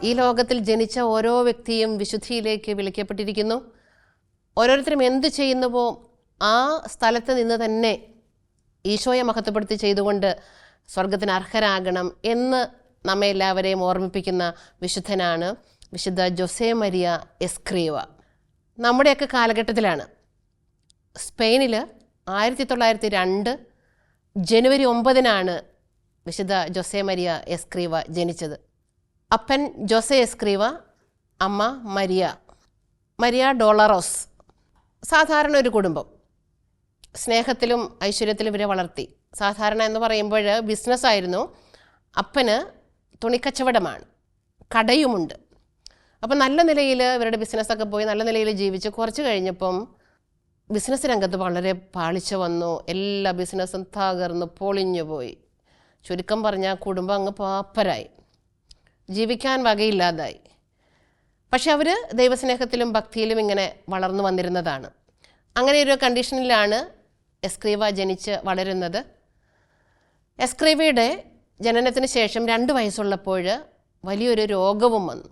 ഈ ലോകത്തിൽ ജനിച്ച ഓരോ വ്യക്തിയും വിശുദ്ധിയിലേക്ക് വിളിക്കപ്പെട്ടിരിക്കുന്നു. ഓരോരുത്തരും എന്ത് ചെയ്യുന്നുവോ ആ സ്ഥലത്ത് നിന്ന് തന്നെ ഈശോയെ മഹത്വപ്പെടുത്തി ചെയ്തുകൊണ്ട് സ്വർഗത്തിന് അർഹരാകണം എന്ന് നമ്മെ എല്ലാവരെയും ഓർമ്മിപ്പിക്കുന്ന വിശുദ്ധനാണ് വിശുദ്ധ ജോസേ മരിയ എസ്ക്രീവ. നമ്മുടെയൊക്കെ കാലഘട്ടത്തിലാണ് സ്പെയിനിൽ 1902 ജനുവരി 9 വിശുദ്ധ ജോസേ മരിയ എസ്ക്രീവ ജനിച്ചത്. അപ്പൻ ജോസേ എസ്ക്രീവ, അമ്മ മരിയ ഡോളറോസ്. സാധാരണ ഒരു കുടുംബം, സ്നേഹത്തിലും ഐശ്വര്യത്തിലും ഇവരെ വളർത്തി. സാധാരണ എന്ന് പറയുമ്പോൾ ബിസിനസ്സായിരുന്നു. അപ്പന് തുണിക്കച്ചവടമാണ്, കടയുമുണ്ട്. അപ്പം നല്ല നിലയിൽ ഇവരുടെ ബിസിനസ്സൊക്കെ പോയി നല്ല നിലയിൽ ജീവിച്ച് കുറച്ച് കഴിഞ്ഞപ്പം ബിസിനസ് രംഗത്ത് വളരെ പാളിച്ച വന്നു. എല്ലാ ബിസിനസ്സും തകർന്ന് പൊളിഞ്ഞു പോയി. ചുരുക്കം പറഞ്ഞാൽ കുടുംബം അങ്ങ് പാപ്പരായി, ജീവിക്കാൻ വകയില്ലാതായി. പക്ഷെ അവർ ദൈവസ്നേഹത്തിലും ഭക്തിയിലും ഇങ്ങനെ വളർന്നു വന്നിരുന്നതാണ്. അങ്ങനെ ഒരു കണ്ടീഷനിലാണ് എസ്ക്രീവ ജനിച്ച് വളരുന്നത്. എസ്ക്രീവയുടെ ജനനത്തിന് ശേഷം 2 വയസ്സുള്ളപ്പോൾ വലിയൊരു രോഗവും വന്നു,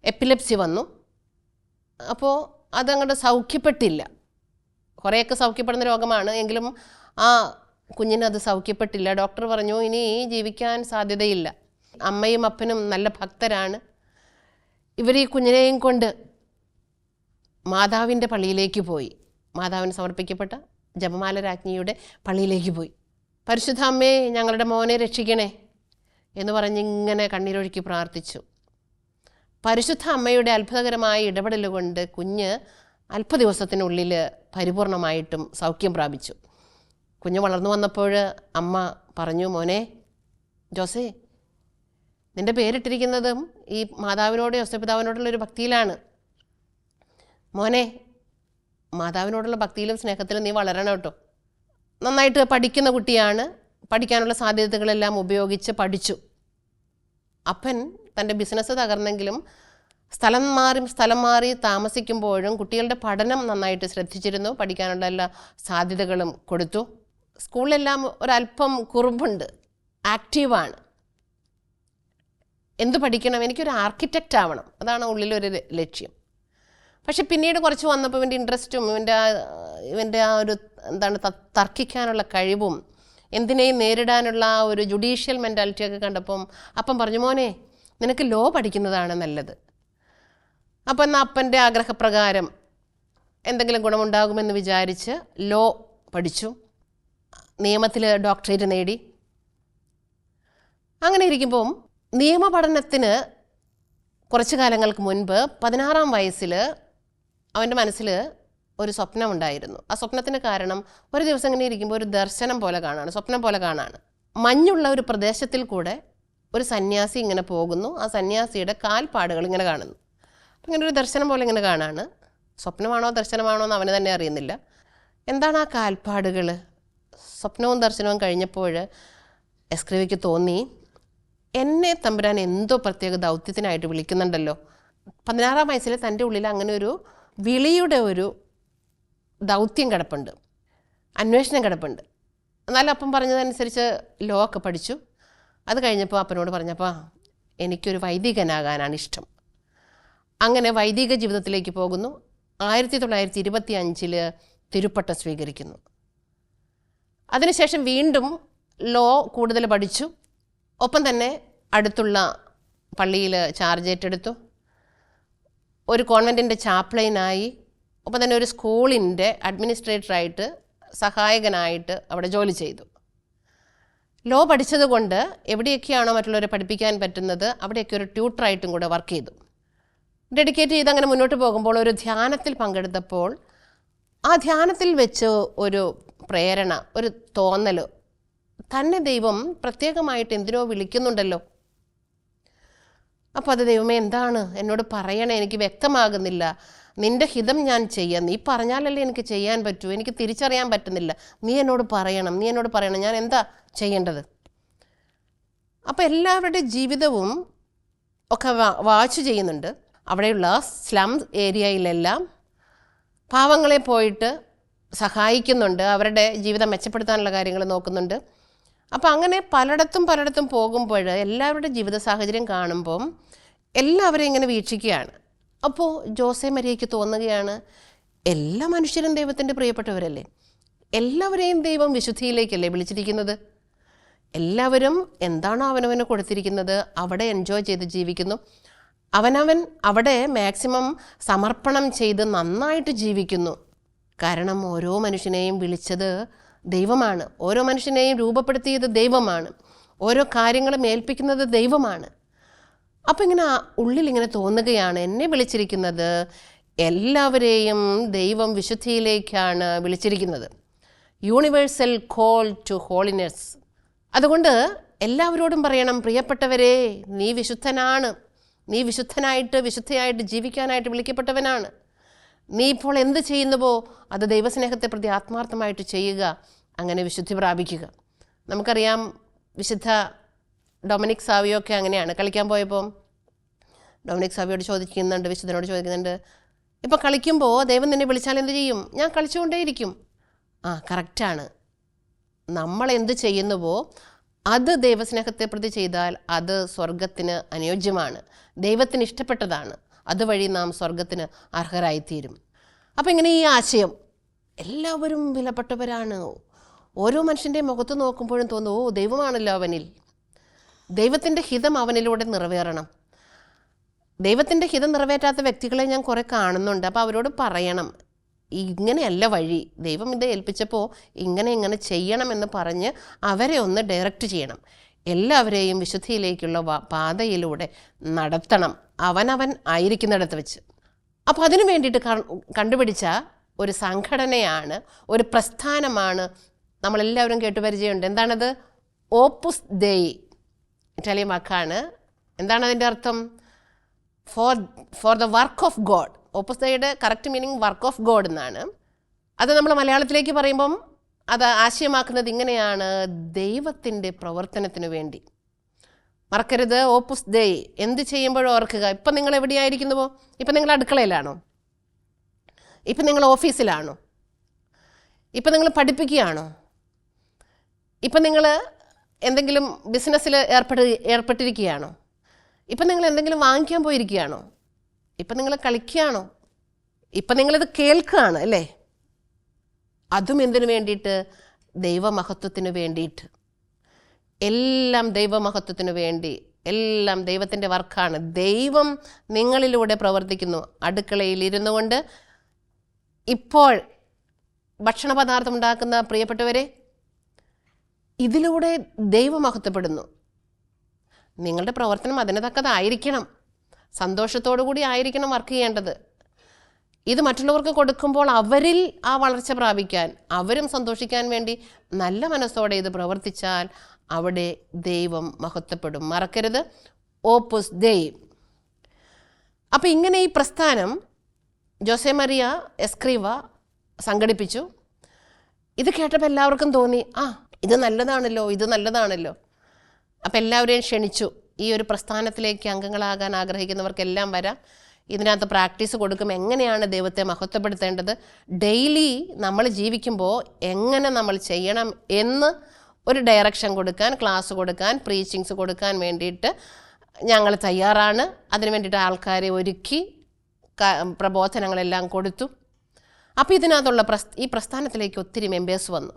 എപ്പിലെപ്സി വന്നു. അപ്പോൾ അതങ്ങോട്ട് സൗഖ്യപ്പെട്ടില്ല. കുറേയൊക്കെ സൗഖ്യപ്പെടുന്ന രോഗമാണ്, എങ്കിലും ആ കുഞ്ഞിനത് സൗഖ്യപ്പെട്ടില്ല. ഡോക്ടർ പറഞ്ഞു ഇനി ജീവിക്കാൻ സാധ്യതയില്ല. അമ്മയും അപ്പനും നല്ല ഭക്തരാണ്. ഇവർ ഈ കുഞ്ഞിനെയും കൊണ്ട് മാതാവിൻ്റെ പള്ളിയിലേക്ക് പോയി. മാതാവിന് സമർപ്പിക്കപ്പെട്ട ജപമാല രാജ്ഞിയുടെ പള്ളിയിലേക്ക് പോയി. പരിശുദ്ധ അമ്മേ, ഞങ്ങളുടെ മോനെ രക്ഷിക്കണേ എന്ന് പറഞ്ഞിങ്ങനെ കണ്ണീരൊഴുക്കി പ്രാർത്ഥിച്ചു. പരിശുദ്ധ അമ്മയുടെ അത്ഭുതകരമായ ഇടപെടൽ കൊണ്ട് കുഞ്ഞ് അല്പ ദിവസത്തിനുള്ളിൽ പരിപൂർണമായിട്ടും സൗഖ്യം പ്രാപിച്ചു. കുഞ്ഞ് വളർന്നു വന്നപ്പോൾ അമ്മ പറഞ്ഞു, മോനെ ജോസേ, നിൻ്റെ പേരിട്ടിരിക്കുന്നതും ഈ മാതാവിനോട് യോസേപ്പിതാവിനോടുള്ളൊരു ഭക്തിയിലാണ്. മോനെ, മാതാവിനോടുള്ള ഭക്തിയിലും സ്നേഹത്തിലും നീ വളരണം കേട്ടോ. നന്നായിട്ട് പഠിക്കുന്ന കുട്ടിയാണ്, പഠിക്കാനുള്ള സാധ്യതകളെല്ലാം ഉപയോഗിച്ച് പഠിച്ചു. അപ്പൻ തൻ്റെ ബിസിനസ് തകർന്നെങ്കിലും സ്ഥലം മാറി താമസിക്കുമ്പോഴും കുട്ടികളുടെ പഠനം നന്നായിട്ട് ശ്രദ്ധിച്ചിരുന്നു. പഠിക്കാനുള്ള എല്ലാ സാധ്യതകളും കൊടുത്തു. സ്കൂളിലെല്ലാം ഒരല്പം കുറുമ്പുണ്ട്, ആക്റ്റീവാണ്. എന്തു പഠിക്കണം, എനിക്കൊരു ആർക്കിടെക്റ്റ് ആവണം, അതാണ് ഉള്ളിലൊരു ലക്ഷ്യം. പക്ഷെ പിന്നീട് കുറച്ച് വന്നപ്പോൾ ഇവൻ്റെ ഇൻട്രസ്റ്റും ഇവൻ്റെ ആ ഒരു തർക്കിക്കാനുള്ള കഴിവും എന്തിനേയും നേരിടാനുള്ള ആ ഒരു ജുഡീഷ്യൽ മെൻറ്റാലിറ്റിയൊക്കെ കണ്ടപ്പം അപ്പം പറഞ്ഞു, മോനെ നിനക്ക് ലോ പഠിക്കുന്നതാണ് നല്ലത്. അപ്പം എന്നാൽ അപ്പൻ്റെ ആഗ്രഹപ്രകാരം എന്തെങ്കിലും ഗുണമുണ്ടാകുമെന്ന് വിചാരിച്ച് ലോ പഠിച്ചു. നിയമത്തിൽ ഡോക്ടറേറ്റ് നേടി. അങ്ങനെ ഇരിക്കുമ്പം നിയമപഠനത്തിന് കുറച്ച് കാലങ്ങൾക്ക് മുൻപ് 16-ാം വയസ്സിൽ അവൻ്റെ മനസ്സിൽ ഒരു സ്വപ്നമുണ്ടായിരുന്നു. ആ സ്വപ്നത്തിന് കാരണം ഒരു ദിവസം ഇങ്ങനെ ഇരിക്കുമ്പോൾ ഒരു ദർശനം പോലെ കാണാണ്, സ്വപ്നം പോലെ കാണാണ്. മഞ്ഞുള്ള ഒരു പ്രദേശത്തിൽ കൂടെ ഒരു സന്യാസി ഇങ്ങനെ പോകുന്നു. ആ സന്യാസിയുടെ കാൽപ്പാടുകൾ ഇങ്ങനെ കാണുന്നു. ഇങ്ങനെ ഒരു ദർശനം പോലെ ഇങ്ങനെ കാണാണ്. സ്വപ്നമാണോ ദർശനമാണോ എന്ന് അവന് തന്നെ അറിയുന്നില്ല. എന്താണ് ആ കാൽപ്പാടുകൾ? സ്വപ്നവും ദർശനവും കഴിഞ്ഞപ്പോൾ എസ്ക്രീവയ്ക്ക് തോന്നി, എന്നെ തമ്പുരാൻ എന്തോ പ്രത്യേക ദൗത്യത്തിനായിട്ട് വിളിക്കുന്നുണ്ടല്ലോ. 16-ാം വയസ്സിൽ തൻ്റെ ഉള്ളിൽ അങ്ങനെ ഒരു വിളിയുടെ ഒരു ദൗത്യം കിടപ്പുണ്ട്, അന്വേഷണം കിടപ്പുണ്ട്. എന്നാലും അപ്പം പറഞ്ഞതനുസരിച്ച് ലോ ഒക്കെ പഠിച്ചു. അത് കഴിഞ്ഞപ്പോൾ അപ്പനോട് പറഞ്ഞപ്പോൾ എനിക്കൊരു വൈദികനാകാനാണ് ഇഷ്ടം. അങ്ങനെ വൈദിക ജീവിതത്തിലേക്ക് പോകുന്നു. 1925 തിരുപ്പട്ടം സ്വീകരിക്കുന്നു. അതിനുശേഷം വീണ്ടും ലോ കൂടുതൽ പഠിച്ചു. ഒപ്പം തന്നെ അടുത്തുള്ള പള്ളിയിൽ ചാർജ് ഏറ്റെടുത്തു. ഒരു കോൺവെൻറ്റിൻ്റെ ചാപ്ലൈനായി. ഒപ്പം തന്നെ ഒരു സ്കൂളിൻ്റെ അഡ്മിനിസ്ട്രേറ്ററായിട്ട് സഹായകനായിട്ട് അവിടെ ജോലി ചെയ്തു. ലോ പഠിച്ചത് കൊണ്ട് എവിടെയൊക്കെയാണോ മറ്റുള്ളവരെ പഠിപ്പിക്കാൻ പറ്റുന്നത് അവിടെയൊക്കെ ഒരു ട്യൂട്ടറായിട്ടും കൂടെ വർക്ക് ചെയ്തു. ഡെഡിക്കേറ്റ് ചെയ്ത് അങ്ങനെ മുന്നോട്ട് പോകുമ്പോൾ ഒരു ധ്യാനത്തിൽ പങ്കെടുത്തപ്പോൾ ആ ധ്യാനത്തിൽ വെച്ച് ഒരു പ്രേരണ, ഒരു തോന്നൽ, തന്നെ ദൈവം പ്രത്യേകമായിട്ട് എന്തിനോ വിളിക്കുന്നുണ്ടല്ലോ. അപ്പോൾ അത് ദൈവമേ എന്താണ് എന്നോട് പറയണേ, എനിക്ക് വ്യക്തമാകുന്നില്ല. നിൻ്റെ ഹിതം ഞാൻ ചെയ്യാം, നീ പറഞ്ഞാലല്ലേ എനിക്ക് ചെയ്യാൻ പറ്റൂ, എനിക്ക് തിരിച്ചറിയാൻ പറ്റുന്നില്ല. നീ എന്നോട് പറയണം, ഞാൻ എന്താ ചെയ്യേണ്ടത്? അപ്പോൾ എല്ലാവരുടെ ജീവിതവും ഒക്കെ വാച്ച് ചെയ്യുന്നുണ്ട്. അവിടെയുള്ള സ്ലം ഏരിയയിലെല്ലാം പാവങ്ങളെ പോയിട്ട് സഹായിക്കുന്നുണ്ട്, അവരുടെ ജീവിതം മെച്ചപ്പെടുത്താനുള്ള കാര്യങ്ങൾ നോക്കുന്നുണ്ട്. അപ്പോൾ അങ്ങനെ പലയിടത്തും പോകുമ്പോൾ എല്ലാവരുടെ ജീവിത സാഹചര്യം കാണുമ്പം എല്ലാവരെയും ഇങ്ങനെ വീക്ഷിക്കുകയാണ്. അപ്പോൾ ജോസെ മരിയയ്ക്ക് തോന്നുകയാണ്, എല്ലാ മനുഷ്യരും ദൈവത്തിൻ്റെ പ്രിയപ്പെട്ടവരല്ലേ, എല്ലാവരെയും ദൈവം വിശുദ്ധിയിലേക്കല്ലേ വിളിച്ചിരിക്കുന്നത്, എല്ലാവരും എന്താണോ അവനവന് കൊടുത്തിരിക്കുന്നത് അവിടെ എൻജോയ് ചെയ്ത് ജീവിക്കുന്നു, അവനവൻ അവിടെ മാക്സിമം സമർപ്പണം ചെയ്ത് നന്നായിട്ട് ജീവിക്കുന്നു. കാരണം ഓരോ മനുഷ്യനെയും വിളിച്ചത് ദൈവമാണ്, ഓരോ മനുഷ്യനെയും രൂപപ്പെടുത്തിയത് ദൈവമാണ്, ഓരോ കാര്യങ്ങളും ഏൽപ്പിക്കുന്നത് ദൈവമാണ്. അപ്പം ഇങ്ങനെ ഉള്ളിലിങ്ങനെ തോന്നുകയാണ്, എന്നെ വിളിച്ചിരിക്കുന്നത് എല്ലാവരെയും ദൈവം വിശുദ്ധിയിലേക്കാണ് വിളിച്ചിരിക്കുന്നത്, യൂണിവേഴ്സൽ കോൾ ടു ഹോളിനെസ്. അതുകൊണ്ട് എല്ലാവരോടും പറയണം, പ്രിയപ്പെട്ടവരെ, നീ വിശുദ്ധനാണ്, നീ വിശുദ്ധയായിട്ട് ജീവിക്കാനായിട്ട് വിളിക്കപ്പെട്ടവനാണ്. നീ ഇപ്പോൾ എന്ത് ചെയ്യുന്നുവോ അത് ദൈവസ്നേഹത്തെ പ്രതി ആത്മാർത്ഥമായിട്ട് ചെയ്യുക, അങ്ങനെ വിശുദ്ധി പ്രാപിക്കുക. നമുക്കറിയാം, വിശുദ്ധ ഡൊമിനിക് സാവിയൊക്കെ അങ്ങനെയാണ്. കളിക്കാൻ പോയപ്പോൾ ഡൊമിനിക് സാവിയോട് വിശുദ്ധനോട് ചോദിക്കുന്നുണ്ട്, ഇപ്പോൾ കളിക്കുമ്പോൾ ദൈവം നിന്നെ വിളിച്ചാൽ എന്ത് ചെയ്യും? ഞാൻ കളിച്ചുകൊണ്ടേയിരിക്കും. കറക്റ്റാണ്. നമ്മൾ എന്ത് ചെയ്യുന്നുവോ അത് ദൈവസ്നേഹത്തെ പ്രതി ചെയ്താൽ അത് സ്വർഗത്തിന് അനുയോജ്യമാണ്, ദൈവത്തിന് ഇഷ്ടപ്പെട്ടതാണ്, അതുവഴി നാം സ്വർഗത്തിന് അർഹരായിത്തീരും. അപ്പം ഇങ്ങനെ ഈ ആശയം, എല്ലാവരും വിലപ്പെട്ടവരാണ്, ഓരോ മനുഷ്യൻ്റെ മുഖത്ത് നോക്കുമ്പോഴും തോന്നും, ദൈവമാണല്ലോ അവനിൽ, ദൈവത്തിൻ്റെ ഹിതം അവനിലൂടെ നിറവേറണം. ദൈവത്തിൻ്റെ ഹിതം നിറവേറ്റാത്ത വ്യക്തികളെ ഞാൻ കുറേ കാണുന്നുണ്ട്. അപ്പോൾ അവരോട് പറയണം, ഇങ്ങനെയല്ല വഴി, ദൈവം ഇത് ഏൽപ്പിച്ചപ്പോൾ ഇങ്ങനെ ചെയ്യണമെന്ന് പറഞ്ഞ് അവരെ ഒന്ന് ഡയറക്റ്റ് ചെയ്യണം. എല്ലാവരെയും വിശുദ്ധിയിലേക്കുള്ള പാതയിലൂടെ നടത്തണം, അവനവൻ ആയിരിക്കുന്നിടത്ത് വെച്ച്. അപ്പോൾ അതിനു വേണ്ടിയിട്ട് കണ്ടുപിടിച്ച ഒരു സംഘടനയാണ്, ഒരു പ്രസ്ഥാനമാണ്, നമ്മളെല്ലാവരും കേട്ടുപരിചയമുണ്ട്. എന്താണത്? ഓപ്പുസ് ദേയി, ഇറ്റാലിയൻ വാക്കാണ്. എന്താണ് അതിൻ്റെ അർത്ഥം? For the work of God. Opus ദേയുടെ correct meaning work of God എന്നാണ്. അത് നമ്മൾ മലയാളത്തിലേക്ക് പറയുമ്പം അത് ആശയമാക്കുന്നത് ഇങ്ങനെയാണ്, ദൈവത്തിൻ്റെ പ്രവർത്തനത്തിന് വേണ്ടി. മറക്കരുത്, ഓപ്പുസ് ദേയ്. എന്ത് ചെയ്യുമ്പോഴും ഓർക്കുക, ഇപ്പം നിങ്ങൾ എവിടെയായിരിക്കുന്നുവോ, ഇപ്പം നിങ്ങൾ അടുക്കളയിലാണോ, ഇപ്പം നിങ്ങൾ ഓഫീസിലാണോ, ഇപ്പം നിങ്ങൾ പഠിപ്പിക്കുകയാണോ, ഇപ്പം നിങ്ങൾ എന്തെങ്കിലും ബിസിനസ്സിൽ ഏർപ്പെട്ടിരിക്കുകയാണോ, ഇപ്പം നിങ്ങൾ എന്തെങ്കിലും വാങ്ങിക്കാൻ പോയിരിക്കുകയാണോ, ഇപ്പം നിങ്ങൾ കളിക്കുകയാണോ, ഇപ്പം നിങ്ങളിത് കേൾക്കുകയാണ് അല്ലേ? അതും എന്തിനു വേണ്ടിയിട്ട്? ദൈവമഹത്വത്തിന് വേണ്ടിയിട്ട്. എല്ലാം ദൈവമഹത്വത്തിന് വേണ്ടി, എല്ലാം ദൈവത്തിൻ്റെ വർക്കാണ്. ദൈവം നിങ്ങളിലൂടെ പ്രവർത്തിക്കുന്നു. അടുക്കളയിൽ ഇരുന്നു കൊണ്ട് ഇപ്പോൾ ഭക്ഷണ പദാർത്ഥം ഉണ്ടാക്കുന്ന പ്രിയപ്പെട്ടവരെ, ഇതിലൂടെ ദൈവമഹത്വപ്പെടുന്നു. നിങ്ങളുടെ പ്രവർത്തനം അതിന് തക്കതായിരിക്കണം, സന്തോഷത്തോടു കൂടി ആയിരിക്കണം വർക്ക് ചെയ്യേണ്ടത്. ഇത് മറ്റുള്ളവർക്ക് കൊടുക്കുമ്പോൾ അവരിൽ ആ വളർച്ച പ്രാപിക്കാൻ, അവരും സന്തോഷിക്കാൻ വേണ്ടി നല്ല മനസ്സോടെ ഇത് പ്രവർത്തിച്ചാൽ അവിടെ ദൈവം മഹത്വപ്പെടും. മറക്കരുത്, ഓപ്പുസ് ദേയ്. അപ്പം ഇങ്ങനെ ഈ പ്രസ്ഥാനം ജോസെ മരിയ എസ്ക്രീവ സംഘടിപ്പിച്ചു. ഇത് കേട്ടപ്പോൾ എല്ലാവർക്കും തോന്നി, ഇത് നല്ലതാണല്ലോ. അപ്പം എല്ലാവരെയും ക്ഷണിച്ചു, ഈ ഒരു പ്രസ്ഥാനത്തിലേക്ക് അംഗങ്ങളാകാൻ ആഗ്രഹിക്കുന്നവർക്കെല്ലാം വരാം. ഇതിനകത്ത് പ്രാക്ടീസ് കൊടുക്കും, എങ്ങനെയാണ് ദൈവത്തെ മഹത്വപ്പെടുത്തേണ്ടത്, ഡെയിലി നമ്മൾ ജീവിക്കുമ്പോൾ എങ്ങനെ നമ്മൾ ചെയ്യണം എന്ന് ഒരു ഡയറക്ഷൻ കൊടുക്കാൻ, ക്ലാസ് കൊടുക്കാൻ, പ്രീച്ചിങ്സ് കൊടുക്കാൻ വേണ്ടിയിട്ട് ഞങ്ങൾ തയ്യാറാണ്. അതിനു വേണ്ടിയിട്ട് ആൾക്കാരെ ഒരുക്കി പ്രബോധനങ്ങളെല്ലാം കൊടുത്തു. അപ്പോൾ ഇതിനകത്തുള്ള ഈ പ്രസ്ഥാനത്തിലേക്ക് ഒത്തിരി മെമ്പേഴ്സ് വന്നു.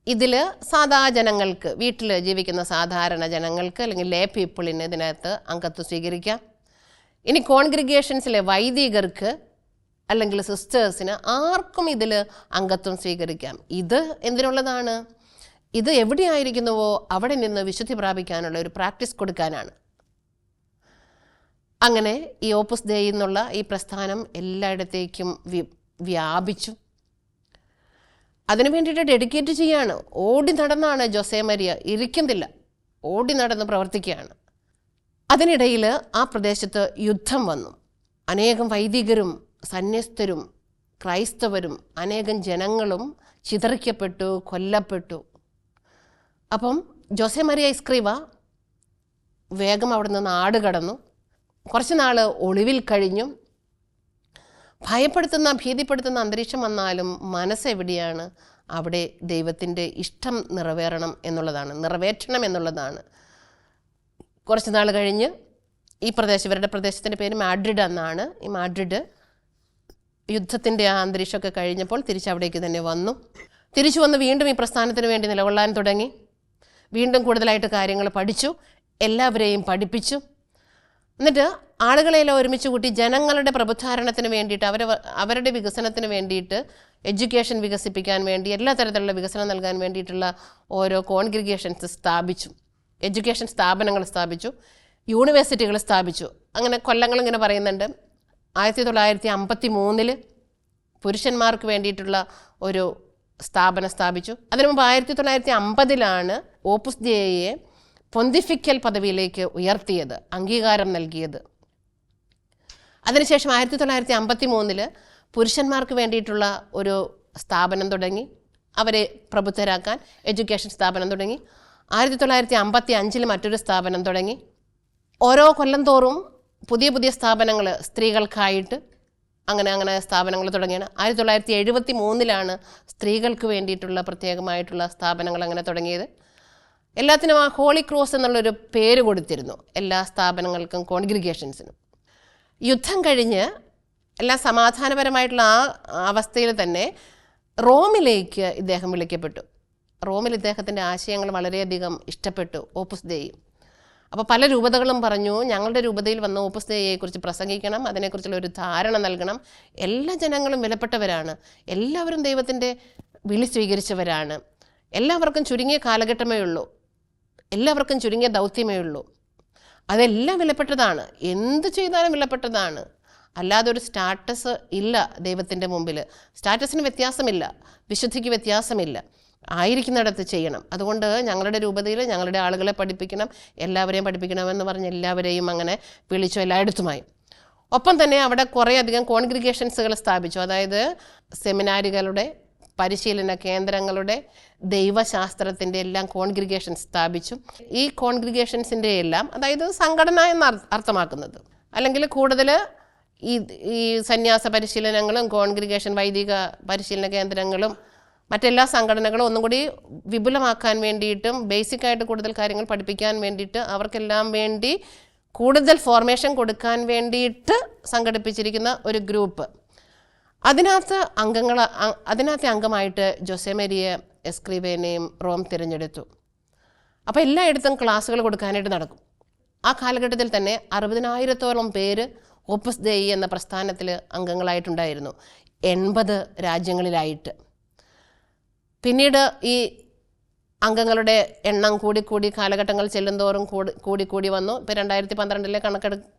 ഇതിൽ സാധാ ജനങ്ങൾക്ക്, വീട്ടിൽ ജീവിക്കുന്ന സാധാരണ ജനങ്ങൾക്ക് അല്ലെങ്കിൽ ലേ പീപ്പിളിന് ഇതിനകത്ത് അംഗത്വം സ്വീകരിക്കാം. ഇനി കോൺഗ്രിഗേഷൻസിലെ വൈദികർക്ക് അല്ലെങ്കിൽ സിസ്റ്റേഴ്സിന് ആർക്കും ഇതിൽ അംഗത്വം സ്വീകരിക്കാം. ഇത് എന്തിനുള്ളതാണ്? ഇത് എവിടെയായിരിക്കുന്നുവോ അവിടെ നിന്ന് വിശുദ്ധി പ്രാപിക്കാനുള്ള ഒരു പ്രാക്ടീസ് കൊടുക്കാനാണ്. അങ്ങനെ ഈ ഓപ്പുസ് ദേയ് എന്നുള്ള ഈ പ്രസ്ഥാനം എല്ലായിടത്തേക്കും വ്യാപിച്ചു. അതിനു വേണ്ടിയിട്ട് ഡെഡിക്കേറ്റ് ചെയ്യാണ്. ഓടി നടന്നാണ് ജോസെ മരിയ, ഇരിക്കുന്നില്ല, ഓടി നടന്ന് പ്രവർത്തിക്കുകയാണ്. അതിനിടയിൽ ആ പ്രദേശത്ത് യുദ്ധം വന്നു. അനേകം വൈദികരും സന്യസ്തരും ക്രൈസ്തവരും അനേകം ജനങ്ങളും ചിതറിക്കപ്പെട്ടു, കൊല്ലപ്പെട്ടു. അപ്പം ജോസെ മരിയ എസ്ക്രീവ വേഗം അവിടെ നിന്ന് നാട് കടന്നു. കുറച്ച് നാൾ ഒളിവിൽ കഴിഞ്ഞു. ഭീതിപ്പെടുത്തുന്ന അന്തരീക്ഷം വന്നാലും മനസ്സെവിടെയാണ്? അവിടെ ദൈവത്തിൻ്റെ ഇഷ്ടം നിറവേറ്റണം എന്നുള്ളതാണ്. കുറച്ച് നാൾ കഴിഞ്ഞ് ഇവരുടെ പ്രദേശത്തിൻ്റെ പേര് മാഡ്രിഡ് എന്നാണ്. ഈ മാഡ്രിഡ് യുദ്ധത്തിൻ്റെ ആ അന്തരീക്ഷമൊക്കെ കഴിഞ്ഞപ്പോൾ തിരിച്ചവിടേക്ക് തന്നെ വന്നു. തിരിച്ചു വന്ന് വീണ്ടും ഈ പ്രസ്ഥാനത്തിന് വേണ്ടി നിലകൊള്ളാൻ തുടങ്ങി. വീണ്ടും കൂടുതലായിട്ട് കാര്യങ്ങൾ പഠിച്ചു, എല്ലാവരെയും പഠിപ്പിച്ചു. എന്നിട്ട് ആളുകളെല്ലാം ഒരുമിച്ച് കൂട്ടി ജനങ്ങളുടെ പ്രബുദ്ധാരണത്തിന് വേണ്ടിയിട്ട് അവരുടെ വികസനത്തിന് വേണ്ടിയിട്ട് എഡ്യൂക്കേഷൻ വികസിപ്പിക്കാൻ വേണ്ടി എല്ലാ തരത്തിലുള്ള വികസനം നൽകാൻ വേണ്ടിയിട്ടുള്ള ഓരോ കോൺഗ്രിഗേഷൻസ് സ്ഥാപിച്ചു, എഡ്യൂക്കേഷൻ സ്ഥാപനങ്ങൾ സ്ഥാപിച്ചു, യൂണിവേഴ്സിറ്റികൾ സ്ഥാപിച്ചു. അങ്ങനെ കൊല്ലങ്ങളിങ്ങനെ പറയുന്നുണ്ട്. 1953 പുരുഷന്മാർക്ക് വേണ്ടിയിട്ടുള്ള ഒരു സ്ഥാപനം സ്ഥാപിച്ചു. അതിനു മുമ്പ് 1950 ഓപ്പസ് ഡേയെ പൊന്തിഫിക്കൽ പദവിയിലേക്ക് ഉയർത്തിയത്, അംഗീകാരം നൽകിയത്. അതിനുശേഷം 1953 പുരുഷന്മാർക്ക് വേണ്ടിയിട്ടുള്ള ഒരു സ്ഥാപനം തുടങ്ങി, അവരെ പ്രബുദ്ധരാക്കാൻ എഡ്യൂക്കേഷൻ സ്ഥാപനം തുടങ്ങി. 1955 മറ്റൊരു സ്ഥാപനം തുടങ്ങി. ഓരോ കൊല്ലം തോറും പുതിയ പുതിയ സ്ഥാപനങ്ങൾ സ്ത്രീകൾക്കായിട്ട് അങ്ങനെ സ്ഥാപനങ്ങൾ തുടങ്ങിയാണ്. 1973 സ്ത്രീകൾക്ക് വേണ്ടിയിട്ടുള്ള പ്രത്യേകമായിട്ടുള്ള സ്ഥാപനങ്ങൾ അങ്ങനെ തുടങ്ങിയത്. എല്ലാത്തിനും ആ ഹോളി ക്രോസ് എന്നുള്ളൊരു പേര് കൊടുത്തിരുന്നു എല്ലാ സ്ഥാപനങ്ങൾക്കും, കോൺഗ്രിഗേഷൻസിനും. യുദ്ധം കഴിഞ്ഞ് എല്ലാം സമാധാനപരമായിട്ടുള്ള ആ അവസ്ഥയിൽ തന്നെ റോമിലേക്ക് ഇദ്ദേഹം വിളിക്കപ്പെട്ടു. റോമിൽ ഇദ്ദേഹത്തിൻ്റെ ആശയങ്ങൾ വളരെയധികം ഇഷ്ടപ്പെട്ടു ഓപ്പസ് ദേയി. അപ്പോൾ പല രൂപതകളും പറഞ്ഞു, ഞങ്ങളുടെ രൂപതയിൽ വന്ന് ഓപ്പസ് ദേയിയെക്കുറിച്ച് പ്രസംഗിക്കണം, അതിനെക്കുറിച്ചുള്ള ഒരു ധാരണ നൽകണം. എല്ലാ ജനങ്ങളും വിലപ്പെട്ടവരാണ്, എല്ലാവരും ദൈവത്തിൻ്റെ വിളി സ്വീകരിച്ചവരാണ്, എല്ലാവർക്കും ചുരുങ്ങിയ കാലഘട്ടമേ ഉള്ളൂ, എല്ലാവർക്കും ചുരുങ്ങിയ ദൗത്യമേ ഉള്ളൂ, അതെല്ലാം വിലപ്പെട്ടതാണ്, എന്ത് ചെയ്താലും വിലപ്പെട്ടതാണ്. അല്ലാതെ ഒരു സ്റ്റാറ്റസ് ഇല്ല ദൈവത്തിൻ്റെ മുമ്പിൽ. സ്റ്റാറ്റസിന് വ്യത്യാസമില്ല, വിശുദ്ധിക്ക് വ്യത്യാസമില്ല, ആയിരിക്കുന്നിടത്ത് ചെയ്യണം. അതുകൊണ്ട് ഞങ്ങളുടെ രൂപതയിൽ ഞങ്ങളുടെ ആളുകളെ പഠിപ്പിക്കണം, എല്ലാവരെയും പഠിപ്പിക്കണമെന്ന് പറഞ്ഞ് എല്ലാവരെയും അങ്ങനെ വിളിച്ചു, എല്ലായിടത്തുമായി. ഒപ്പം തന്നെ അവിടെ കുറേയധികം കോൺഗ്രിഗേഷൻസുകൾ സ്ഥാപിച്ചു. അതായത് സെമിനാരികളുടെ, പരിശീലന കേന്ദ്രങ്ങളുടെ, ദൈവശാസ്ത്രത്തിൻ്റെ എല്ലാം കോൺഗ്രിഗേഷൻസ് സ്ഥാപിച്ചു. ഈ കോൺഗ്രിഗേഷൻസിൻ്റെ എല്ലാം, അതായത് സംഘടന എന്ന് അർത്ഥമാക്കുന്നത്, അല്ലെങ്കിൽ കൂടുതൽ ഈ സന്യാസ പരിശീലനങ്ങളും കോൺഗ്രിഗേഷൻ വൈദിക പരിശീലന കേന്ദ്രങ്ങളും മറ്റെല്ലാ സംഘടനകളും ഒന്നും കൂടി വിപുലമാക്കാൻ വേണ്ടിയിട്ടും ബേസിക്കായിട്ട് കൂടുതൽ കാര്യങ്ങൾ പഠിപ്പിക്കാൻ വേണ്ടിയിട്ട് അവർക്കെല്ലാം വേണ്ടി കൂടുതൽ ഫോർമേഷൻ കൊടുക്കാൻ വേണ്ടിയിട്ട് സംഘടിപ്പിച്ചിരിക്കുന്ന ഒരു ഗ്രൂപ്പ്. അതിനകത്തെ അംഗമായിട്ട് ജോസെ മരിയ എസ്ക്രിവേനെയും റോം തിരഞ്ഞെടുത്തു. അപ്പോൾ എല്ലായിടത്തും ക്ലാസ്സുകൾ കൊടുക്കാനായിട്ട് നടക്കും. ആ കാലഘട്ടത്തിൽ തന്നെ 60,000-ഓളം പേര് ഓപ്പസ് ദേയി എന്ന പ്രസ്ഥാനത്തിൽ അംഗങ്ങളായിട്ടുണ്ടായിരുന്നു, 80 രാജ്യങ്ങളിലായിട്ട്. പിന്നീട് ഈ അംഗങ്ങളുടെ എണ്ണം കൂടിക്കൂടി കാലഘട്ടങ്ങൾ ചെല്ലുന്തോറും കൂടിക്കൂടി വന്നു. ഇപ്പോൾ 2012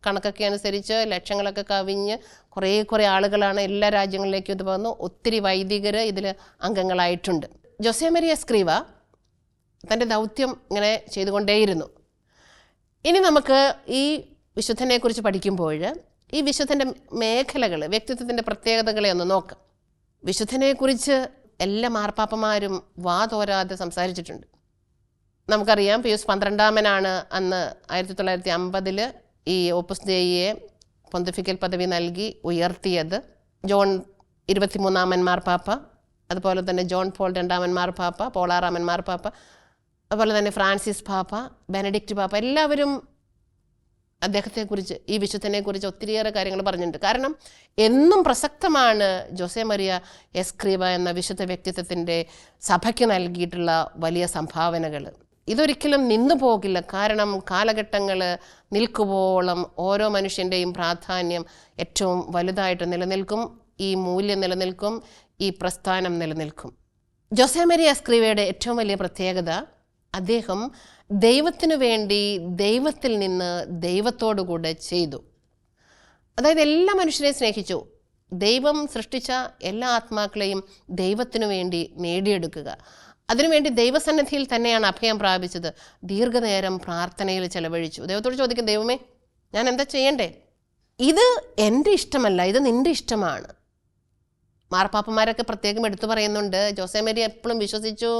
കണക്കൊക്കെ അനുസരിച്ച് ലക്ഷങ്ങളൊക്കെ കവിഞ്ഞ് കുറേ ആളുകളാണ് എല്ലാ രാജ്യങ്ങളിലേക്കും ഇത് വന്നു. ഒത്തിരി വൈദികർ ഇതിൽ അംഗങ്ങളായിട്ടുണ്ട്. ജോസെ മരിയ എസ്ക്രീവ തൻ്റെ ദൗത്യം ഇങ്ങനെ ചെയ്തുകൊണ്ടേയിരുന്നു. ഇനി നമുക്ക് ഈ വിശുദ്ധനെക്കുറിച്ച് പഠിക്കുമ്പോൾ ഈ വിശുദ്ധൻ്റെ മേഖലകൾ, വ്യക്തിത്വത്തിൻ്റെ പ്രത്യേകതകളെ ഒന്ന് നോക്കാം. വിശുദ്ധനെക്കുറിച്ച് എല്ലാ മാർപ്പാപ്പമാരും വാതോരാതെ സംസാരിച്ചിട്ടുണ്ട്. നമുക്കറിയാം, പിയൂസ് 12 അന്ന് 1950 ഈ ഓപ്പസ് ദേയിയെ പൊന്തിഫിക്കൽ പദവി നൽകി ഉയർത്തിയത്. ജോൺ 23 മാർപ്പാപ്പ, അതുപോലെ തന്നെ ജോൺ പോൾ 2 മാർപ്പാപ്പ, പോൾ 6 മാർപ്പാപ്പ, അതുപോലെ തന്നെ ഫ്രാൻസിസ് പാപ്പ, ബെനഡിക്റ്റ് പാപ്പ, എല്ലാവരും അദ്ദേഹത്തെക്കുറിച്ച്, ഈ വിശുദ്ധനെക്കുറിച്ച് ഒത്തിരിയേറെ കാര്യങ്ങൾ പറഞ്ഞിട്ടുണ്ട്. കാരണം എന്നും പ്രസക്തമാണ് ജോസെ മരിയ എസ്ക്രീവ എന്ന വിശുദ്ധ വ്യക്തിത്വത്തിൻ്റെ സഭയ്ക്ക് നൽകിയിട്ടുള്ള വലിയ സംഭാവനകൾ. ഇതൊരിക്കലും നിന്നു പോകില്ല. കാരണം കാലഘട്ടങ്ങൾ നിൽക്കുവോളം ഓരോ മനുഷ്യൻ്റെയും പ്രാധാന്യം ഏറ്റവും വലുതായിട്ട് നിലനിൽക്കും, ഈ മൂല്യം നിലനിൽക്കും, ഈ പ്രസ്ഥാനം നിലനിൽക്കും. ജോസെ മരിയ എസ്ക്രീവയുടെ ഏറ്റവും വലിയ പ്രത്യേകത, അദ്ദേഹം ദൈവത്തിനു വേണ്ടി ദൈവത്തിൽ നിന്ന് ദൈവത്തോടുകൂടെ ചെയ്തു. അതായത് എല്ലാ മനുഷ്യരെയും സ്നേഹിച്ചു. ദൈവം സൃഷ്ടിച്ച എല്ലാ ആത്മാക്കളെയും ദൈവത്തിനു വേണ്ടി നേടിയെടുക്കുക, അതിനുവേണ്ടി ദൈവസന്നിധിയിൽ തന്നെയാണ് അഭയം പ്രാപിച്ചത്. ദീർഘനേരം പ്രാർത്ഥനയിൽ ചെലവഴിച്ചു. ദൈവത്തോട് ചോദിക്കും, ദൈവമേ ഞാൻ എന്താ ചെയ്യണ്ടേ? ഇത് എൻ്റെ ഇഷ്ടമല്ല, ഇത് നിൻ്റെ ഇഷ്ടമാണ്. മാർപ്പാപ്പന്മാരൊക്കെ പ്രത്യേകം എടുത്തു പറയുന്നുണ്ട്, ജോസെ മരിയ എപ്പോഴും വിശ്വസിച്ചു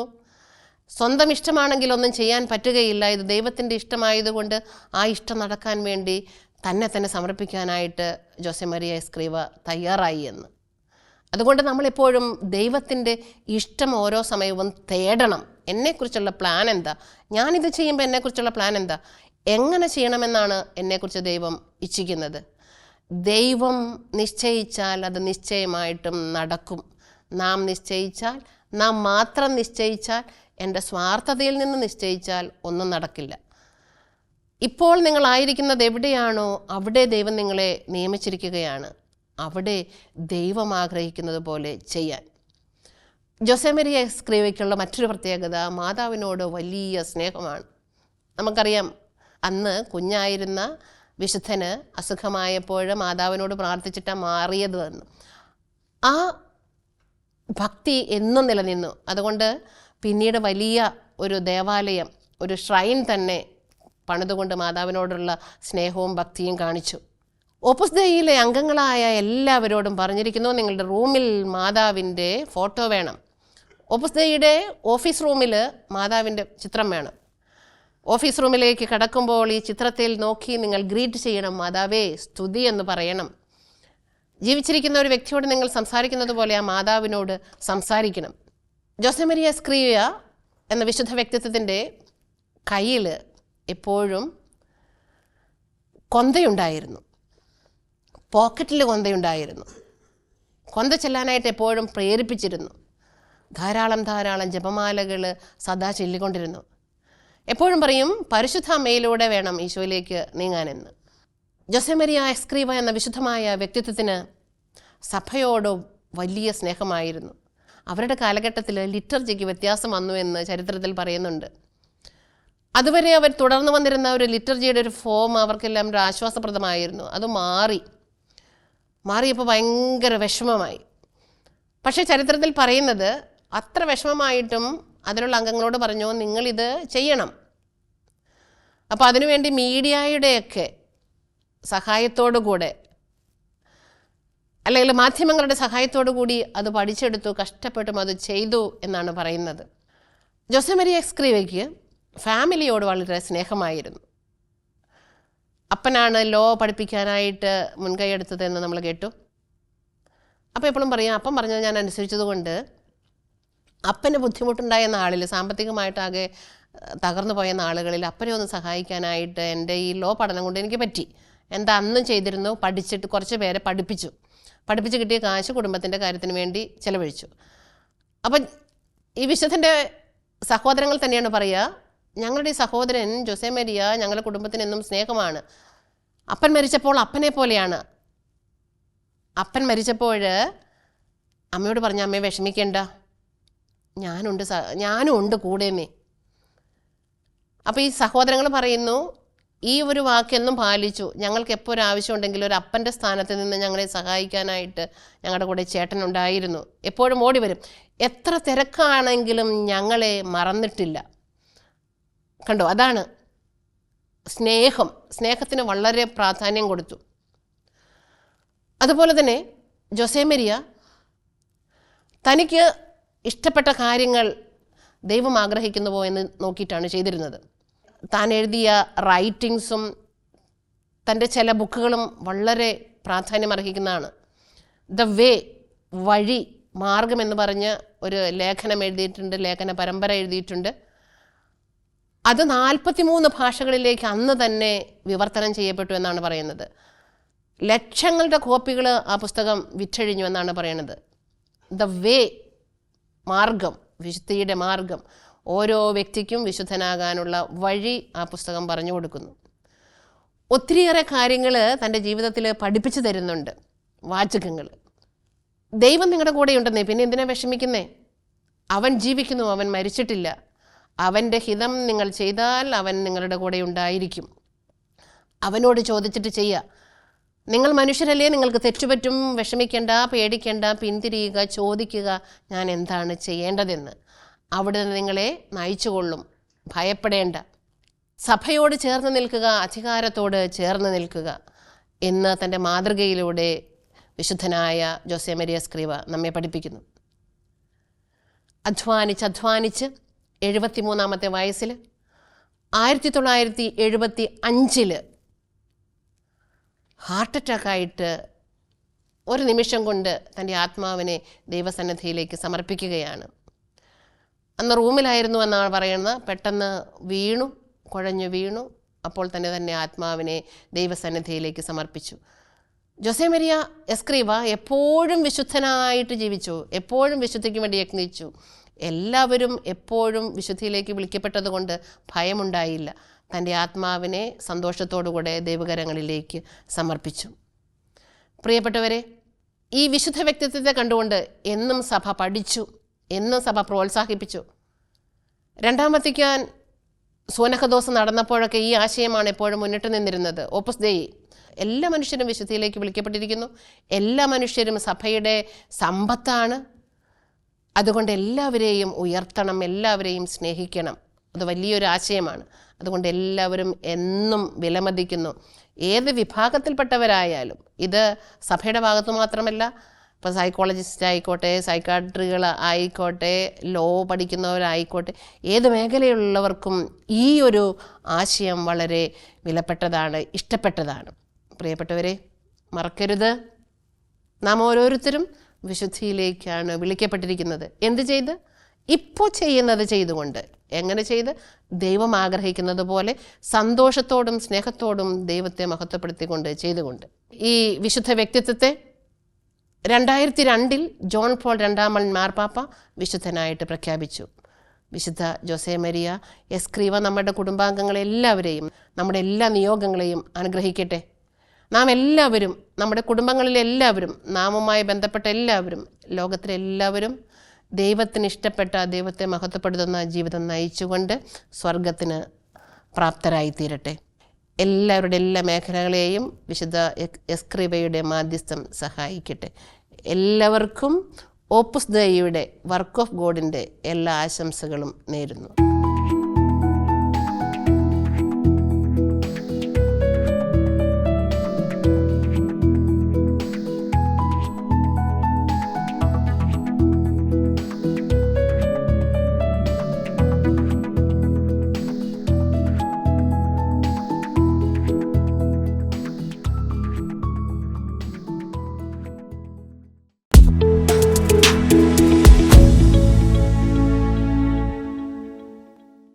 സ്വന്തം ഇഷ്ടമാണെങ്കിൽ ഒന്നും ചെയ്യാൻ പറ്റുകയില്ല, ഇത് ദൈവത്തിൻ്റെ ഇഷ്ടമായതുകൊണ്ട് ആ ഇഷ്ടം നടക്കാൻ വേണ്ടി തന്നെ സമർപ്പിക്കാനായിട്ട് ജോസെ മരിയ എസ്ക്രീവ തയ്യാറായി എന്ന്. അതുകൊണ്ട് നമ്മളെപ്പോഴും ദൈവത്തിൻ്റെ ഇഷ്ടം ഓരോ സമയവും തേടണം. എന്നെക്കുറിച്ചുള്ള പ്ലാൻ എന്താ, ഞാനിത് ചെയ്യുമ്പോൾ എന്നെക്കുറിച്ചുള്ള പ്ലാൻ എന്താ, എങ്ങനെ ചെയ്യണമെന്നാണ് എന്നെക്കുറിച്ച് ദൈവം ഇച്ഛിക്കുന്നത്? ദൈവം നിശ്ചയിച്ചാൽ അത് നിശ്ചയമായിട്ടും നടക്കും. നാം നിശ്ചയിച്ചാൽ, നാം മാത്രം നിശ്ചയിച്ചാൽ, എൻ്റെ സ്വാർത്ഥതയിൽ നിന്ന് നിശ്ചയിച്ചാൽ ഒന്നും നടക്കില്ല. ഇപ്പോൾ നിങ്ങളായിരിക്കുന്നത് എവിടെയാണോ അവിടെ ദൈവം നിങ്ങളെ നിയമിച്ചിരിക്കുകയാണ്. അവിടെ ദൈവം ആഗ്രഹിക്കുന്നത് പോലെ ചെയ്യാൻ. ജോസെ മരിയ എസ്ക്രീവയ്ക്കുള്ള മറ്റൊരു പ്രത്യേകത മാതാവിനോട് വലിയ സ്നേഹമാണ്. നമുക്കറിയാം, അന്ന് കുഞ്ഞായിരുന്ന വിശുദ്ധന് അസുഖമായപ്പോൾ മാതാവിനോട് പ്രാർത്ഥിച്ചിട്ടാണ് മാറിയത് എന്ന്. ആ ഭക്തി എന്നും നിലനിന്നു. അതുകൊണ്ട് പിന്നീട് വലിയ ഒരു ദേവാലയം, ഒരു ഷ്രൈൻ തന്നെ പണിതുകൊണ്ട് മാതാവിനോടുള്ള സ്നേഹവും ഭക്തിയും കാണിച്ചു. ഓപ്പസ് ഡേയിലെ അംഗങ്ങളായ എല്ലാവരോടും പറഞ്ഞിരിക്കുന്നു, നിങ്ങളുടെ റൂമിൽ മാതാവിൻ്റെ ഫോട്ടോ വേണം. ഓപ്പസ് ഡേയുടെ ഓഫീസ് റൂമിൽ മാതാവിൻ്റെ ചിത്രം വേണം. ഓഫീസ് റൂമിലേക്ക് കടക്കുമ്പോൾ ഈ ചിത്രത്തിൽ നോക്കി നിങ്ങൾ ഗ്രീറ്റ് ചെയ്യണം, മാതാവേ സ്തുതി എന്ന് പറയണം. ജീവിച്ചിരിക്കുന്ന ഒരു വ്യക്തിയോട് നിങ്ങൾ സംസാരിക്കുന്നത് പോലെ ആ മാതാവിനോട് സംസാരിക്കണം. ജോസെ മരിയ എസ്ക്രീവ എന്ന വിശുദ്ധ വ്യക്തിത്വത്തിൻ്റെ കയ്യിൽ എപ്പോഴും കൊന്തയുണ്ടായിരുന്നു, പോക്കറ്റിൽ കൊന്തയുണ്ടായിരുന്നു. കൊന്ത ചെല്ലാനായിട്ട് എപ്പോഴും പ്രേരിപ്പിച്ചിരുന്നു. ധാരാളം ജപമാലകൾ സദാ ചൊല്ലിക്കൊണ്ടിരുന്നു. എപ്പോഴും പറയും, പരിശുദ്ധ അമ്മയിലൂടെ വേണം ഈശോയിലേക്ക് നീങ്ങാനെന്ന്. ജോസെ മരിയ എസ്ക്രീവ എന്ന വിശുദ്ധമായ വ്യക്തിത്വത്തിന് സഭയോട് വലിയ സ്നേഹമായിരുന്നു. അവരുടെ കാലഘട്ടത്തിൽ ലിറ്റർജിക്ക് വ്യത്യാസം വന്നു എന്ന് ചരിത്രത്തിൽ പറയുന്നുണ്ട്. അതുവരെ അവർ തുടർന്നു വന്നിരുന്ന ഒരു ലിറ്റർജിയുടെ ഒരു ഫോം അവർക്കെല്ലാം ഒരു ആശ്വാസപ്രദമായിരുന്നു. അത് മാറിയപ്പോൾ ഭയങ്കര വിഷമമായി. പക്ഷേ ചരിത്രത്തിൽ പറയുന്നത്, അത്ര വിഷമമായിട്ടും അതിലുള്ള അംഗങ്ങളോട് പറഞ്ഞു, നിങ്ങളിത് ചെയ്യണം. അപ്പോൾ അതിനുവേണ്ടി മീഡിയയുടെയൊക്കെ സഹായത്തോടു കൂടെ, അല്ലെങ്കിൽ മാധ്യമങ്ങളുടെ സഹായത്തോടു കൂടി അത് പഠിച്ചെടുത്തു, കഷ്ടപ്പെട്ടും അത് ചെയ്തു എന്നാണ് പറയുന്നത്. ജോസെ മരിയ എസ്ക്രീവയ്ക്ക് ഫാമിലിയോട് വളരെ സ്നേഹമായിരുന്നു. അപ്പനാണ് ലോ പഠിപ്പിക്കാനായിട്ട് മുൻകൈ എടുത്തതെന്ന് നമ്മൾ കേട്ടു. അപ്പോൾ എപ്പോഴും പറയാം, അപ്പം പറഞ്ഞത് ഞാൻ അനുസരിച്ചതുകൊണ്ട് അപ്പന് ബുദ്ധിമുട്ടുണ്ടായ നാളിൽ, സാമ്പത്തികമായിട്ടാകെ തകർന്നു പോയ നാളുകളിൽ അപ്പനെ ഒന്ന് സഹായിക്കാനായിട്ട് എൻ്റെ ഈ ലോ പഠനം കൊണ്ട് എനിക്ക് പറ്റി. എന്താ അന്നും ചെയ്തിരുന്നു, പഠിച്ചിട്ട് കുറച്ച് പേരെ പഠിപ്പിച്ച് കിട്ടിയ കാശ് കുടുംബത്തിൻ്റെ കാര്യത്തിന് വേണ്ടി ചിലവഴിച്ചു. അപ്പം ഈ വിശുദ്ധൻ്റെ സഹോദരങ്ങൾ തന്നെയാണ് പറയുക, ഞങ്ങളുടെ ഈ സഹോദരൻ ജോസെ മരിയ ഞങ്ങളുടെ കുടുംബത്തിന് എന്നും സ്നേഹമാണ്. അപ്പൻ മരിച്ചപ്പോൾ അപ്പനെ പോലെയാണ്. അപ്പൻ മരിച്ചപ്പോൾ അമ്മയോട് പറഞ്ഞു, അമ്മയെ വിഷമിക്കേണ്ട, ഞാനും ഉണ്ട് കൂടെമേ. അപ്പോൾ ഈ സഹോദരങ്ങൾ പറയുന്നു, ഈ ഒരു വാക്കെന്നും പാലിച്ചു. ഞങ്ങൾക്ക് എപ്പോൾ ഒരു ആവശ്യമുണ്ടെങ്കിലും ഒരു അപ്പൻ്റെ സ്ഥാനത്ത് നിന്ന് ഞങ്ങളെ സഹായിക്കാനായിട്ട് ഞങ്ങളുടെ കൂടെ ചേട്ടനുണ്ടായിരുന്നു. എപ്പോഴും ഓടി വരും. എത്ര തിരക്കാണെങ്കിലും ഞങ്ങളെ മറന്നിട്ടില്ല. കണ്ടോ, അതാണ് സ്നേഹത്തിന് വളരെ പ്രാധാന്യം കൊടുത്തു. അതുപോലെ തന്നെ ജോസെ മരിയ തനിക്ക് ഇഷ്ടപ്പെട്ട കാര്യങ്ങൾ ദൈവം ആഗ്രഹിക്കുന്നുവോ എന്ന് നോക്കിയിട്ടാണ് ചെയ്തിരുന്നത്. താൻ എഴുതിയ റൈറ്റിങ്സും തൻ്റെ ചില ബുക്കുകളും വളരെ പ്രാധാന്യം അർഹിക്കുന്നതാണ്. ദ വേ, വഴി, മാർഗം എന്ന് പറഞ്ഞ് ഒരു ലേഖനം എഴുതിയിട്ടുണ്ട്, ലേഖന പരമ്പര എഴുതിയിട്ടുണ്ട്. അത് 43 ഭാഷകളിലേക്ക് അന്ന് തന്നെ വിവർത്തനം ചെയ്യപ്പെട്ടു എന്നാണ് പറയുന്നത്. ലക്ഷങ്ങളുടെ കോപ്പികൾ ആ പുസ്തകം വിറ്റഴിഞ്ഞു എന്നാണ് പറയുന്നത്. ദ വേ, മാർഗം, വിശുദ്ധിയുടെ മാർഗം, ഓരോ വ്യക്തിക്കും വിശുദ്ധനാകാനുള്ള വഴി ആ പുസ്തകം പറഞ്ഞു കൊടുക്കുന്നു. ഒത്തിരിയേറെ കാര്യങ്ങൾ തൻ്റെ ജീവിതത്തിൽ പഠിപ്പിച്ചു തരുന്നുണ്ട്, വാചകങ്ങൾ. ദൈവം നിങ്ങളുടെ കൂടെയുണ്ടെന്നേ, പിന്നെ എന്തിനാ വിഷമിക്കുന്നേ? അവൻ ജീവിക്കുന്നു, അവൻ മരിച്ചിട്ടില്ല. അവൻ്റെ ഹിതം നിങ്ങൾ ചെയ്താൽ അവൻ നിങ്ങളുടെ കൂടെ ഉണ്ടായിരിക്കും. അവനോട് ചോദിച്ചിട്ട് ചെയ്യുക. നിങ്ങൾ മനുഷ്യരല്ലേ, നിങ്ങൾക്ക് തെറ്റുപറ്റും, വിഷമിക്കേണ്ട, പേടിക്കേണ്ട, പിന്തിരിയുക, ചോദിക്കുക ഞാൻ എന്താണ് ചെയ്യേണ്ടതെന്ന്. അവിടെ നിന്ന് നിങ്ങളെ നയിച്ചുകൊള്ളും, ഭയപ്പെടേണ്ട. സഭയോട് ചേർന്ന് നിൽക്കുക, അധികാരത്തോട് ചേർന്ന് നിൽക്കുക എന്ന് തൻ്റെ മാതൃകയിലൂടെ വിശുദ്ധനായ ജോസെ മരിയ എസ്ക്രീവ നമ്മെ പഠിപ്പിക്കുന്നു. അധ്വാനിച്ച് 73-ാമത്തെ വയസ്സിൽ 1975 ഹാർട്ട് അറ്റാക്കായിട്ട് ഒരു നിമിഷം കൊണ്ട് തൻ്റെ ആത്മാവിനെ ദൈവസന്നിധിയിലേക്ക് സമർപ്പിക്കുകയാണ്. അന്ന് റൂമിലായിരുന്നു എന്നാണ് പറയുന്നത്. പെട്ടെന്ന് കുഴഞ്ഞു വീണു, അപ്പോൾ തന്നെ ആത്മാവിനെ ദൈവസന്നിധിയിലേക്ക് സമർപ്പിച്ചു. ജോസെ മരിയ എസ്ക്രീവ എപ്പോഴും വിശുദ്ധനായിട്ട് ജീവിച്ചു, എപ്പോഴും വിശുദ്ധിക്ക് വേണ്ടി യത്നിച്ചു. എല്ലാവരും എപ്പോഴും വിശുദ്ധിയിലേക്ക് വിളിക്കപ്പെട്ടതുകൊണ്ട് ഭയമുണ്ടായില്ല. തൻ്റെ ആത്മാവിനെ സന്തോഷത്തോടുകൂടെ ദൈവകരങ്ങളിലേക്ക് സമർപ്പിച്ചു. പ്രിയപ്പെട്ടവരെ, ഈ വിശുദ്ധ വ്യക്തിത്വത്തെ കണ്ടുകൊണ്ട് എന്നും സഭ പഠിച്ചു, എന്നും സഭ പ്രോത്സാഹിപ്പിച്ചു. രണ്ടാം വത്തിക്കാൻ സൂനഹദോസ് നടന്നപ്പോഴൊക്കെ ഈ ആശയമാണ് എപ്പോഴും മുന്നിട്ട് നിന്നിരുന്നത്. ഓപ്പസ് ദെയ്, എല്ലാ മനുഷ്യരും വിശുദ്ധിയിലേക്ക് വിളിക്കപ്പെട്ടിരിക്കുന്നു, എല്ലാ മനുഷ്യരും സഭയുടെ സമ്പത്താണ്. അതുകൊണ്ട് എല്ലാവരെയും ഉയർത്തണം, എല്ലാവരെയും സ്നേഹിക്കണം. അത് വലിയൊരു ആശയമാണ്. അതുകൊണ്ട് എല്ലാവരും എന്നും വിലമതിക്കുന്നു, ഏത് വിഭാഗത്തിൽപ്പെട്ടവരായാലും. ഇത് സഭയുടെ ഭാഗത്ത് മാത്രമല്ല, ഇപ്പോൾ സൈക്കോളജിസ്റ്റ് ആയിക്കോട്ടെ, സൈക്കാട്രികൾ ആയിക്കോട്ടെ, ലോ പഠിക്കുന്നവരായിക്കോട്ടെ, ഏത് മേഖലയിലുള്ളവർക്കും ഈ ഒരു ആശയം വളരെ വിലപ്പെട്ടതാണ്, ഇഷ്ടപ്പെട്ടതാണ്. പ്രിയപ്പെട്ടവരെ, മറക്കരുത്, നാം ഓരോരുത്തരും വിശുദ്ധിയിലേക്കാണ് വിളിക്കപ്പെട്ടിരിക്കുന്നത്. എന്ത് ചെയ്ത്? ഇപ്പോൾ ചെയ്യുന്നത് ചെയ്തുകൊണ്ട്. എങ്ങനെ ചെയ്ത്? ദൈവം ആഗ്രഹിക്കുന്നത് പോലെ സന്തോഷത്തോടും സ്നേഹത്തോടും ദൈവത്തെ മഹത്വപ്പെടുത്തിക്കൊണ്ട് ചെയ്തുകൊണ്ട്. ഈ വിശുദ്ധ വ്യക്തിത്വത്തെ 2002 ജോൺ പോൾ രണ്ടാമൻ മാർപ്പാപ്പ വിശുദ്ധനായിട്ട് പ്രഖ്യാപിച്ചു. വിശുദ്ധ ജോസെ മരിയ എസ്ക്രീവ നമ്മുടെ കുടുംബാംഗങ്ങളെല്ലാവരെയും, നമ്മുടെ എല്ലാ നിയോഗങ്ങളെയും അനുഗ്രഹിക്കട്ടെ. നാം എല്ലാവരും, നമ്മുടെ കുടുംബങ്ങളിലെല്ലാവരും, നാമുമായി ബന്ധപ്പെട്ട എല്ലാവരും, ലോകത്തിലെല്ലാവരും ദൈവത്തിന് ഇഷ്ടപ്പെട്ട, ദൈവത്തെ മഹത്വപ്പെടുത്തുന്ന ജീവിതം നയിച്ചുകൊണ്ട് സ്വർഗത്തിന് പ്രാപ്തരായിത്തീരട്ടെ. എല്ലാവരുടെ എല്ലാ മേഖലകളെയും വിശുദ്ധ എസ്ക്രീവയുടെ മാധ്യസ്ഥം സഹായിക്കട്ടെ. എല്ലാവർക്കും ഓപ്പസ് ദൈയുടെ വർക്ക് ഓഫ് ഗോഡിൻ്റെ എല്ലാ ആശംസകളും നേരുന്നു.